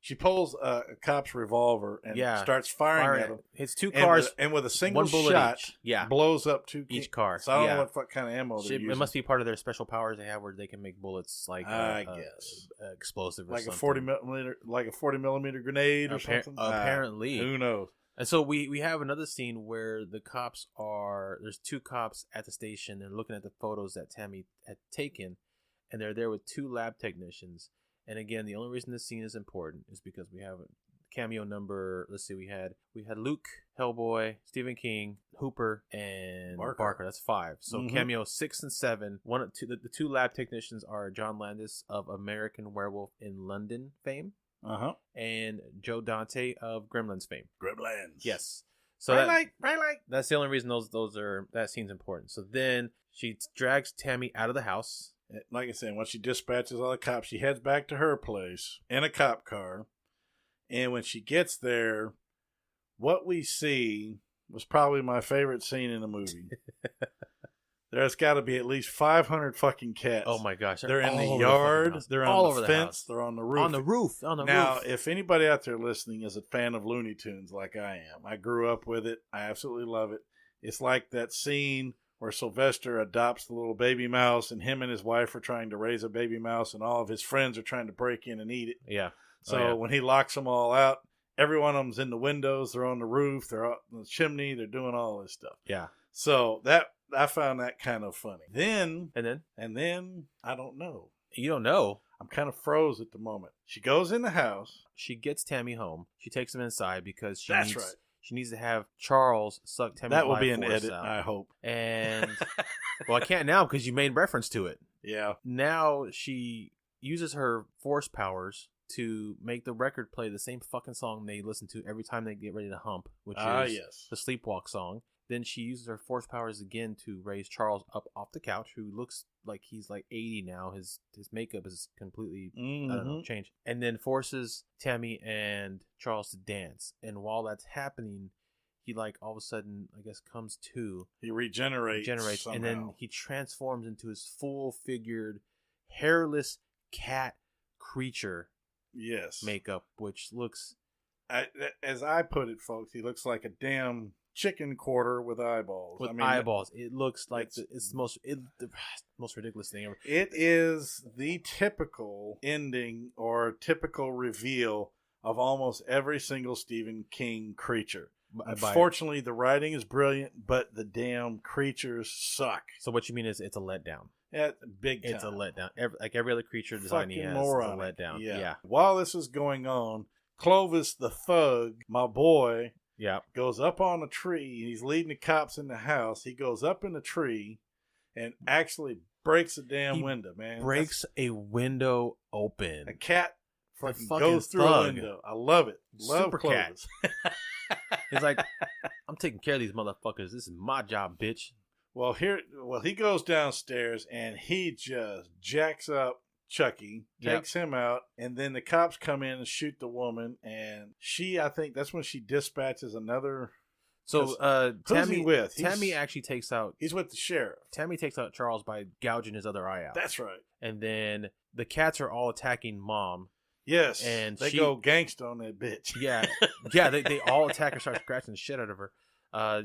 She pulls a cop's revolver and starts firing at him. Hits 2 cars. And with a single shot, blows up each car. So I don't know what kind of ammo they're using. It must be part of their special powers they have where they can make bullets like I guess explosive or like something. a 40 millimeter grenade or something. Apparently. Who knows? And so we have another scene where there's 2 cops at the station. They're looking at the photos that Tammy had taken, and they're there with 2 lab technicians. And again, the only reason this scene is important is because we have a cameo number. Let's see, we had Luke, Hellboy, Stephen King, Hooper, and Barker. That's 5. So cameo 6 and 7. The 2 lab technicians are John Landis of American Werewolf in London fame, and Joe Dante of Gremlins fame. Gremlins, yes. So that's the only reason that scene's important. So then she drags Tammy out of the house. Like I said, once she dispatches all the cops, she heads back to her place in a cop car. And when she gets there, what we see was probably my favorite scene in the movie. There's got to be at least 500 fucking cats. Oh my gosh. They're in the yard. They're on the fence. They're on the roof. On the roof. Now, if anybody out there listening is a fan of Looney Tunes like I am, I grew up with it. I absolutely love it. It's like that scene where Sylvester adopts the little baby mouse, and him and his wife are trying to raise a baby mouse, and all of his friends are trying to break in and eat it. Yeah. So when he locks them all out, every one of them's in the windows, they're on the roof, they're on the chimney, they're doing all this stuff. Yeah. So I found that kind of funny. And then I don't know. You don't know. I'm kind of froze at the moment. She goes in the house. She gets Tammy home. She takes him inside because she That's needs, right. She needs to have Charles suck Tammy's That will life be an force edit, out. I hope. And, well, I can't now because you made reference to it. Yeah. Now she uses her force powers to make the record play the same fucking song they listen to every time they get ready to hump, which is the Sleepwalk song. Then she uses her force powers again to raise Charles up off the couch, who looks like he's like 80 now. His makeup is completely, I don't know, changed. And then forces Tammy and Charles to dance. And while that's happening, he like all of a sudden, I guess, comes to. He regenerates somehow. And then he transforms into his full-figured, hairless cat creature. Yes. Makeup, which looks, as I put it, folks, he looks like a damn chicken quarter with eyeballs. Eyeballs. It looks like it's the most ridiculous thing ever. It is the typical ending or typical reveal of almost every single Stephen King creature. Unfortunately, the writing is brilliant, but the damn creatures suck. So what you mean is it's a letdown. Yeah, big time. It's a letdown. Every other creature design he has is a letdown. Yeah. While this is going on, Clovis the thug, my boy, goes up on a tree. He's leading the cops in the house. He goes up in the tree and actually breaks a damn window, man. Breaks a window open. A cat fucking goes through a window. I love it. Love Super Clovis. Cat. He's like, I'm taking care of these motherfuckers. This is my job, bitch. Well, he goes downstairs and he just jacks up Chucky, takes him out, and then the cops come in and shoot the woman, and I think that's when she dispatches another. So, who's he with? Tammy actually takes out. He's with the sheriff. Tammy takes out Charles by gouging his other eye out. That's right. And then the cats are all attacking Mom. Yes, and they go gangsta on that bitch. Yeah, they all attack her, start scratching the shit out of her.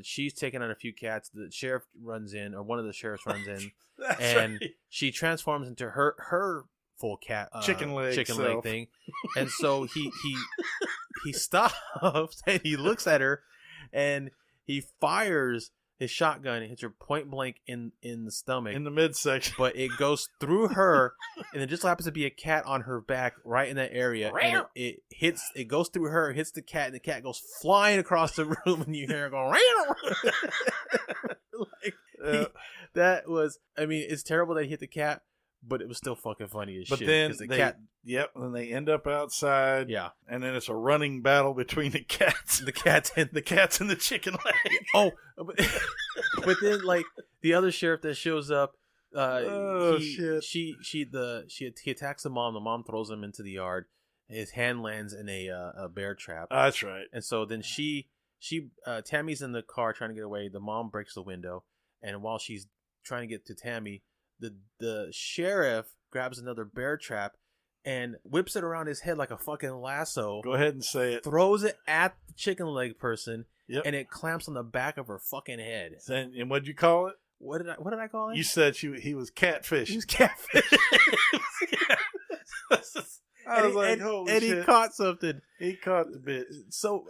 She's taking out a few cats. The sheriff runs in, or one of the sheriffs runs in, and she transforms into her full cat chicken leg thing. And so he stops and he looks at her, and he fires his shotgun and hits her point blank in the stomach, in the midsection. But it goes through her, and it just happens to be a cat on her back right in that area. And it goes through her, hits the cat, and the cat goes flying across the room, and you hear her go. That was, I mean, it's terrible that he hit the cat, but it was still fucking funny as shit. But then then they end up outside. Yeah. And then it's a running battle between the cats. The cats and the chicken leg. Oh, but then like the other sheriff that shows up, shit. He attacks the mom. The mom throws him into the yard. His hand lands in a bear trap. That's right. And so then Tammy's in the car trying to get away. The mom breaks the window, and while she's trying to get to Tammy, the sheriff grabs another bear trap and whips it around his head like a fucking lasso. Go ahead and say it. Throws it at the chicken leg person, and it clamps on the back of her fucking head. And what'd you call it? What did I call it? You said he was catfish. He was catfish. I was like, holy shit. He caught something. He caught the bit. So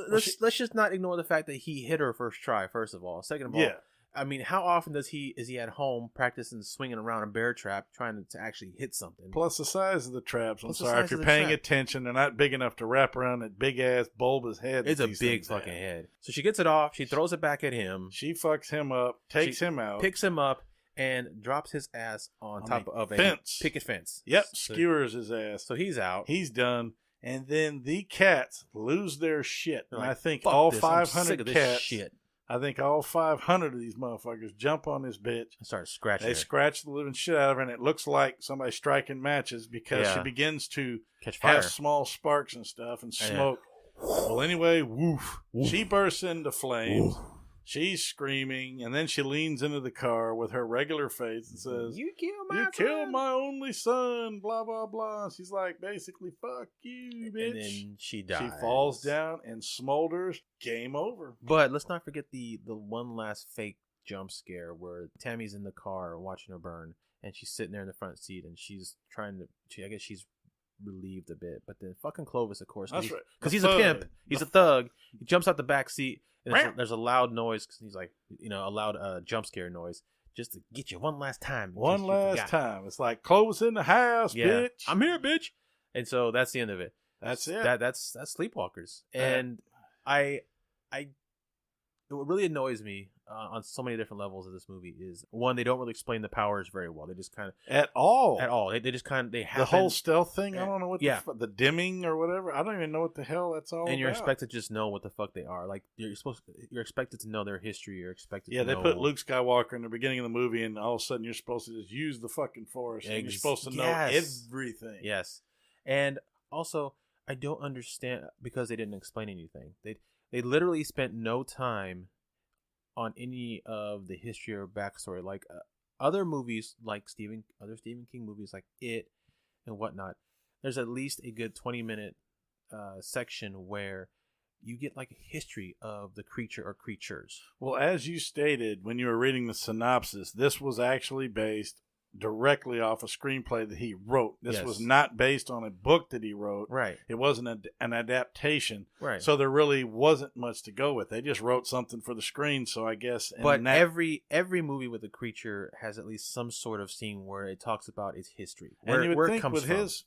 let's just not ignore the fact that he hit her first try. First of all, second of all, I mean, how often is he at home practicing swinging around a bear trap trying to actually hit something? Plus the size of the traps. I'm sorry, if you're paying attention, they're not big enough to wrap around that big ass bulbous head. It's a big fucking head. So she gets it off. She throws it back at him. She fucks him up, takes him out, picks him up, and drops his ass on top of a picket fence. Yep, skewers his ass. So he's out. He's done. And then the cats lose their shit. And like, I think all 500 I'm sick of this cats. Shit. I think all 500 of these motherfuckers jump on this bitch. And start scratching. They scratch the living shit out of her, and it looks like somebody striking matches because she begins to catch fire, have small sparks and stuff, and smoke. Well, anyway, woof. She bursts into flames. She's screaming, and then she leans into the car with her regular face and says, "You killed my only son, blah, blah, blah." She's like, basically, fuck you, bitch. And then she dies. She falls down and smolders. Game over. But let's not forget the one last fake jump scare where Tammy's in the car watching her burn, and she's sitting there in the front seat, and she's trying to, I guess she's relieved a bit. But then fucking Clovis, of course, because he's a pimp. He's a thug. He jumps out the back seat. And there's a loud noise because he's like, a loud jump scare noise. just to get you one last time. One last time. It's like Clovis in the house, bitch. I'm here, bitch. And so that's the end of it. That's it. That's Sleepwalkers. And what really annoys me on so many different levels of this movie is, one, they don't really explain the powers very well. They just kind of at all. They just kind of happen. The whole stealth thing. I don't know what. The dimming or whatever. I don't even know what the hell that's all. And you're about. expected to just know what the fuck they are. Like you're expected to know their history. You're expected. Yeah, to they know... put Luke Skywalker in the beginning of the movie, and all of a sudden you're supposed to just use the fucking Force. And you're supposed to know everything. Yes, and also I don't understand because they didn't explain anything. They literally spent no time on any of the history or backstory, like other movies, like other Stephen King movies, like It and whatnot. There's at least a good 20-minute section where you get like a history of the creature or creatures. Well, as you stated when you were reading the synopsis, this was actually based directly off a screenplay that he wrote. This was not based on a book that he wrote. Right. It wasn't an adaptation. Right. So there really wasn't much to go with. They just wrote something for the screen. So I guess. But every movie with a creature has at least some sort of scene where it talks about its history. And you would think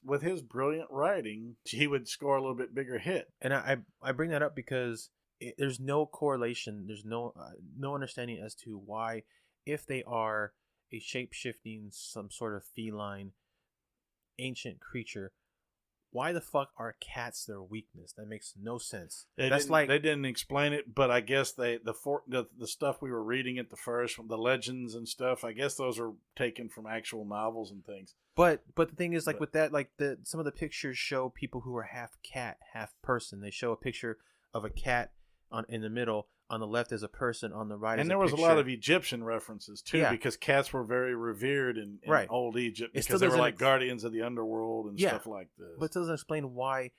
with his brilliant writing, he would score a little bit bigger hit. And I bring that up because there's no correlation. There's no understanding as to why, if they are a shape-shifting, some sort of feline, ancient creature, why the fuck are cats their weakness? That makes no sense. They didn't explain it, but I guess the stuff we were reading at the first, the legends and stuff, I guess those are taken from actual novels and things. But the thing is, with that, some of the pictures show people who are half cat, half person. They show a picture of a cat in the middle. On the left is a person, on the right and is there a was picture. a lot of Egyptian references too, because cats were very revered in old Egypt, because they were like guardians of the underworld and stuff like this. But it doesn't explain why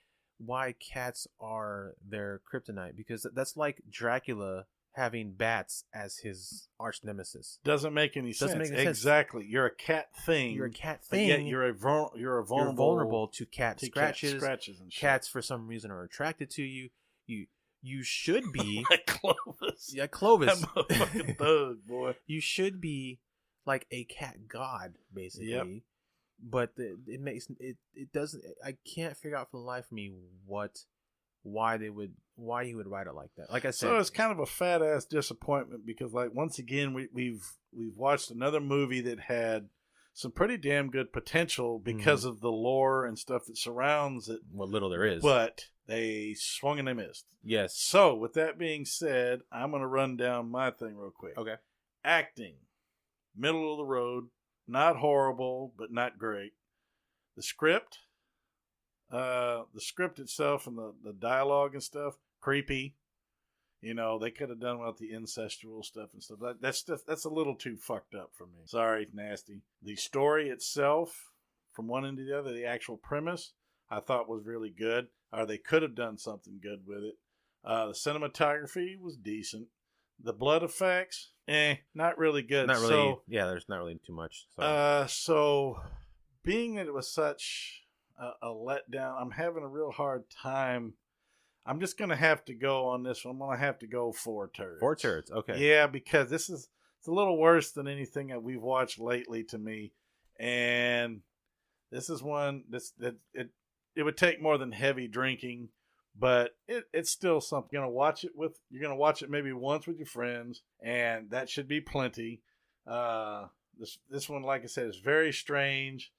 cats are their kryptonite, because that's like Dracula having bats as his arch nemesis. Doesn't make any sense. Exactly. You're a cat thing. You're a cat thing. Yet you're vulnerable to cat scratches. And shit. Cats for some reason are attracted to you. You should be like Clovis. Yeah, Clovis. That motherfucking thug, boy. You should be like a cat god, basically. Yep. But it doesn't. I can't figure out for the life of me why he would write it like that. Like I said, so it's kind of a fat ass disappointment, because once again we've watched another movie that had some pretty damn good potential because of the lore and stuff that surrounds it. What little there is. But they swung and they missed. Yes. So, with that being said, I'm going to run down my thing real quick. Okay. Acting. Middle of the road. Not horrible, but not great. The script. The script itself and the dialogue and stuff. Creepy. You know, they could have done without the incestual stuff and stuff. That's a little too fucked up for me. Sorry, nasty. The story itself, from one end to the other, the actual premise, I thought was really good. Or they could have done something good with it. The cinematography was decent. The blood effects, not really good. Not really. There's not really too much. So being that it was such a letdown, I'm having a real hard time. I'm just going to have to go on this one. I'm going to have to go 4 turds. 4 turds, okay. Yeah, because it's a little worse than anything that we've watched lately to me. And this is one it would take more than heavy drinking, but it's still something. You're gonna watch it maybe once with your friends, and that should be plenty. This one, like I said, is very strange.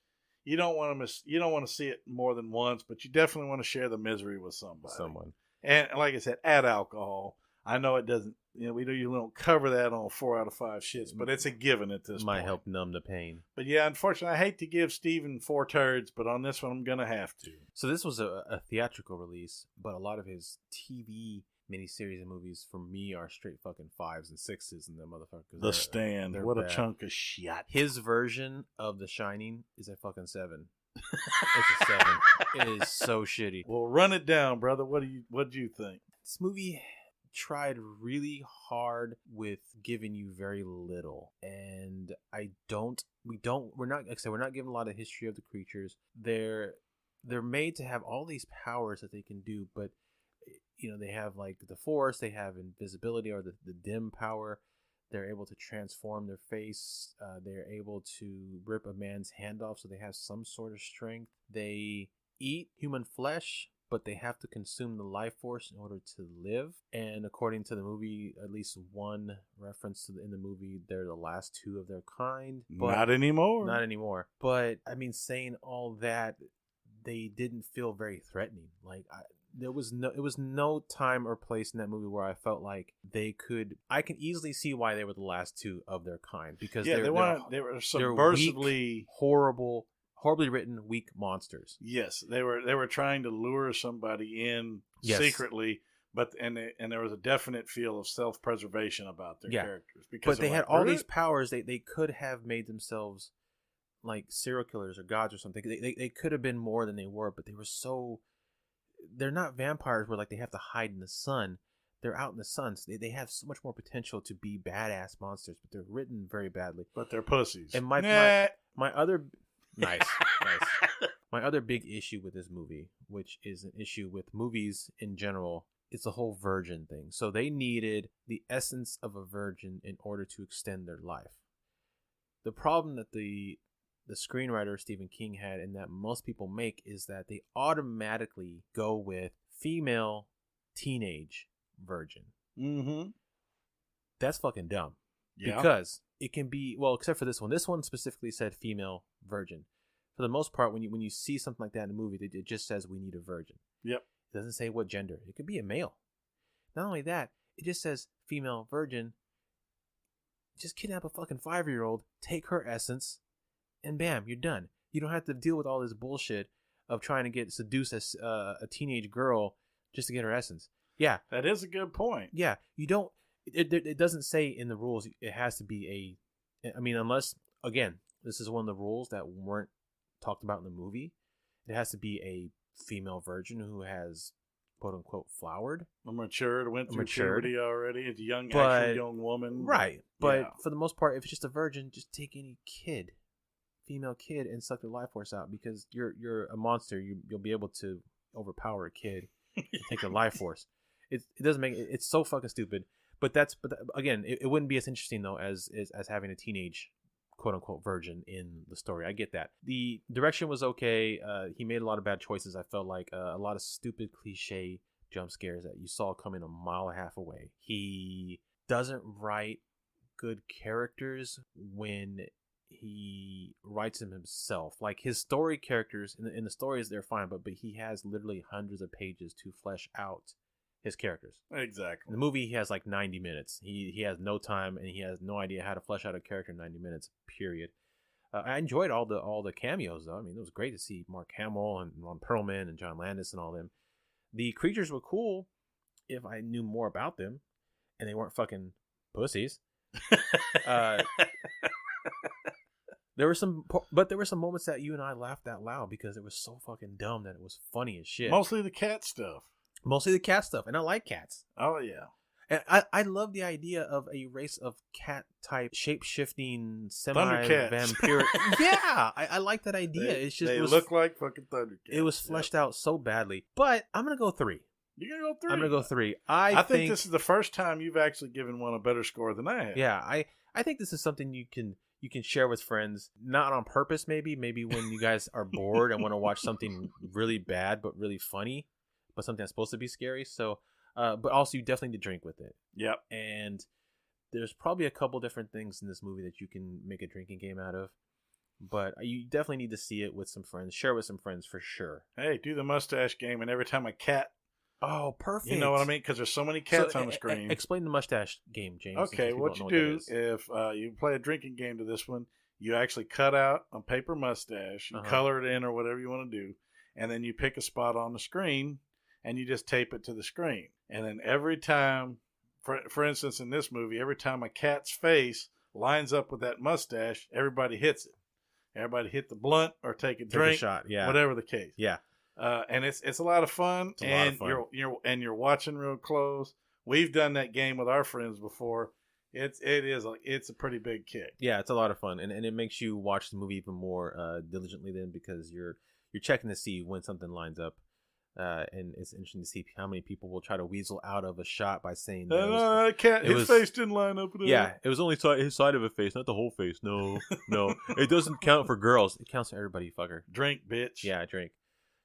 You don't want to see it more than once, but you definitely want to share the misery with someone. And like I said, add alcohol. I know it doesn't. We don't cover that on 4 out of 5 shits, but it's a given at this point. Might help numb the pain. But yeah, unfortunately, I hate to give Steven 4 turds, but on this one, I'm gonna have to. So this was a theatrical release, but a lot of his TV miniseries and movies for me are straight fucking 5s and 6s, and them motherfuckers. The Stand, what a chunk of shit. His version of The Shining is a fucking 7. It's a 7. It is so shitty. Well, run it down, brother. What do you think? This movie tried really hard with giving you very little, and we're not given a lot of history of the creatures. They're made to have all these powers that they can do, but they have like the Force, they have invisibility or the dim power, They're able to transform their face. They're able to rip a man's hand off, so they have some sort of strength. They eat human flesh, but they have to consume the life force in order to live. And according to the movie, at least one reference in the movie, they're the last two of their kind. But Not anymore. Not anymore. But I mean, saying all that, they didn't feel very threatening. Like it was no time or place in that movie where I felt like they could. I can easily see why they were the last two of their kind, because they were subversively weak, horribly written, weak monsters. Yes, they were trying to lure somebody in secretly, but and there was a definite feel of self-preservation about their characters, because but they had all these powers. They could have made themselves like serial killers or gods or something. They could have been more than they were, but they were so. They're not vampires where like they have to hide in the sun. They're out in the sun. So they have so much more potential to be badass monsters, but they're written very badly. But they're pussies. And my other nice. My other big issue with this movie, which is an issue with movies in general, is the whole virgin thing. So they needed the essence of a virgin in order to extend their life. The problem that the screenwriter Stephen King had, and that most people make, is that they automatically go with female teenage virgin. Mm-hmm. That's fucking dumb. Yeah. Because it can be, well, except for this one. This one specifically said female virgin. For the most part, when you see something like that in a movie, it just says we need a virgin. Yep. It doesn't say what gender. It could be a male. Not only that, it just says female virgin. Just kidnap a fucking 5-year-old, take her essence, and bam, you're done. You don't have to deal with all this bullshit of trying to seduce a teenage girl just to get her essence. Yeah. That is a good point. Yeah. You don't, it doesn't say in the rules it has to be I mean, unless, again, this is one of the rules that weren't talked about in the movie. It has to be a female virgin who has, quote unquote, flowered. Matured, went through puberty already. It's a actual young woman. Right. But for the most part, if it's just a virgin, just take any female kid, and suck their life force out, because you're a monster. You'll be able to overpower a kid and take their life force. It doesn't make it's so fucking stupid. But again, it wouldn't be as interesting though as having a teenage quote unquote virgin in the story. I get that. The direction was okay. He made a lot of bad choices. I felt like a lot of stupid cliche jump scares that you saw coming a mile and a half away. He doesn't write good characters when he writes them himself. Like his story characters in the stories, they're fine, but he has literally hundreds of pages to flesh out his characters. Exactly. In the movie, he has like 90 minutes. He has no time, and he has no idea how to flesh out a character in 90 minutes, period. I enjoyed all the cameos, though. I mean, it was great to see Mark Hamill and Ron Perlman and John Landis and all them. The creatures were cool if I knew more about them, and they weren't fucking pussies. There were some moments that you and I laughed out loud because it was so fucking dumb that it was funny as shit. Mostly the cat stuff. And I like cats. Oh yeah. And I love the idea of a race of cat type shape-shifting semi-vampiric. Yeah, I like that idea. They look like fucking Thundercats. It was fleshed out so badly. But I'm gonna go 3. You're gonna go 3. I'm gonna go 3. I think this is the first time you've actually given one a better score than I have. Yeah, I think this is something you can share with friends, not on purpose. Maybe when you guys are bored and want to watch something really bad but really funny, but something that's supposed to be scary. So. But also you definitely need to drink with it. Yep. And there's probably a couple different things in this movie that you can make a drinking game out of. But you definitely need to see it with some friends. Share with some friends for sure. Hey, do the mustache game, and every time a cat... Oh, perfect. You know what I mean? Because there's so many cats on the screen. Explain the mustache game, James. Okay, what you do, if you play a drinking game to this one, you actually cut out a paper mustache, you color it in or whatever you want to do, and then you pick a spot on the screen, and you just tape it to the screen. And then every time, for instance, in this movie, every time a cat's face lines up with that mustache, everybody hits it. Everybody hit the blunt or take a drink, shot, yeah, whatever the case. Yeah, and it's a lot of fun. You're watching real close. We've done that game with our friends before. It's a pretty big kick. Yeah, it's a lot of fun, and it makes you watch the movie even more diligently then, because you're checking to see when something lines up. And it's interesting to see how many people will try to weasel out of a shot by saying his face didn't line up with that. Yeah, it was only his side of a face, not the whole face. No, it doesn't count for girls. It counts for everybody, you fucker. Drink, bitch. Yeah, drink.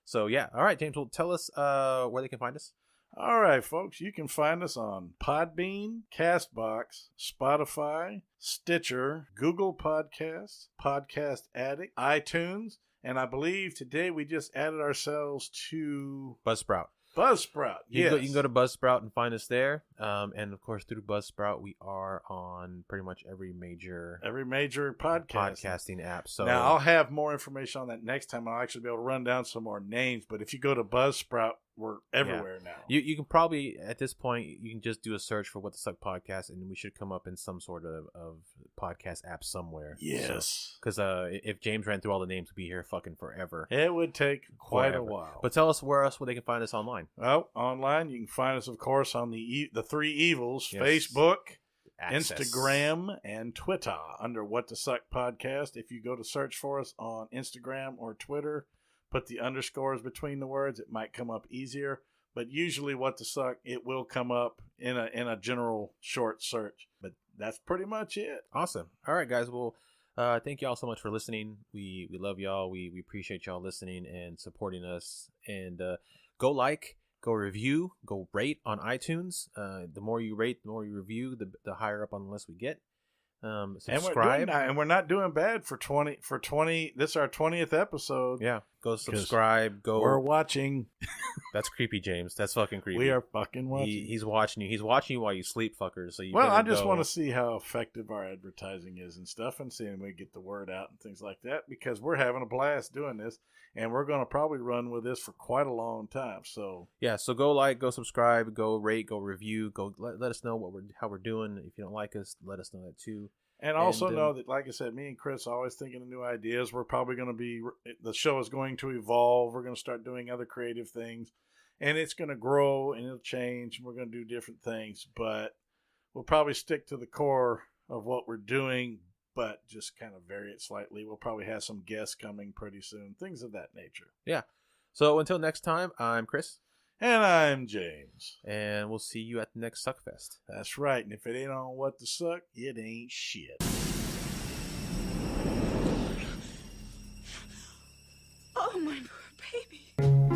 So yeah, all right, James. Well, tell us where they can find us. All right, folks, you can find us on Podbean, Castbox, Spotify, Stitcher, Google Podcasts, Podcast Addict, iTunes, and I believe today we just added ourselves to Buzzsprout. Yes. You can go to Buzzsprout and find us there. And of course, through Buzzsprout, we are on pretty much every major podcasting app. So now I'll have more information on that next time. I'll actually be able to run down some more names. But if you go to Buzzsprout, we're everywhere now. You can probably, at this point, you can just do a search for What the Suck Podcast, and we should come up in some sort of podcast app somewhere. Yes. Because if James ran through all the names, we'd be here fucking forever. It would take quite a while. But tell us where they can find us online. Well, online, you can find us, of course, on the Three Evils, yes. Facebook, Instagram, and Twitter under What the Suck Podcast. If you go to search for us on Instagram or Twitter, put the underscores between the words, it might come up easier. But usually What the Suck, it will come up in a general short search. But that's pretty much it. Awesome. All right, guys. Well, thank you all so much for listening. We love y'all. We appreciate y'all listening and supporting us. And go review, go rate on iTunes. The more you rate, the more you review, the higher up on the list we get. Subscribe, and we're not doing bad for 20. This is our 20th episode. Yeah, go subscribe. We're watching. That's creepy, James. That's fucking creepy. We are fucking watching. He's watching you. He's watching you while you sleep, fuckers. So I just want to see how effective our advertising is and stuff, and seeing we get the word out and things like that, because we're having a blast doing this, and we're going to probably run with this for quite a long time. So yeah, so go subscribe, go rate, go review, go let us know how we're doing. If you don't like us, let us know that too. And also know that, like I said, me and Chris are always thinking of new ideas. We're probably going to the show is going to evolve. We're going to start doing other creative things, and it's going to grow and it'll change. And we're going to do different things, but we'll probably stick to the core of what we're doing, but just kind of vary it slightly. We'll probably have some guests coming pretty soon, things of that nature. Yeah. So until next time, I'm Chris. And I'm James. And we'll see you at the next Suckfest. That's right. And if it ain't on What the Suck, it ain't shit. Oh, my poor baby.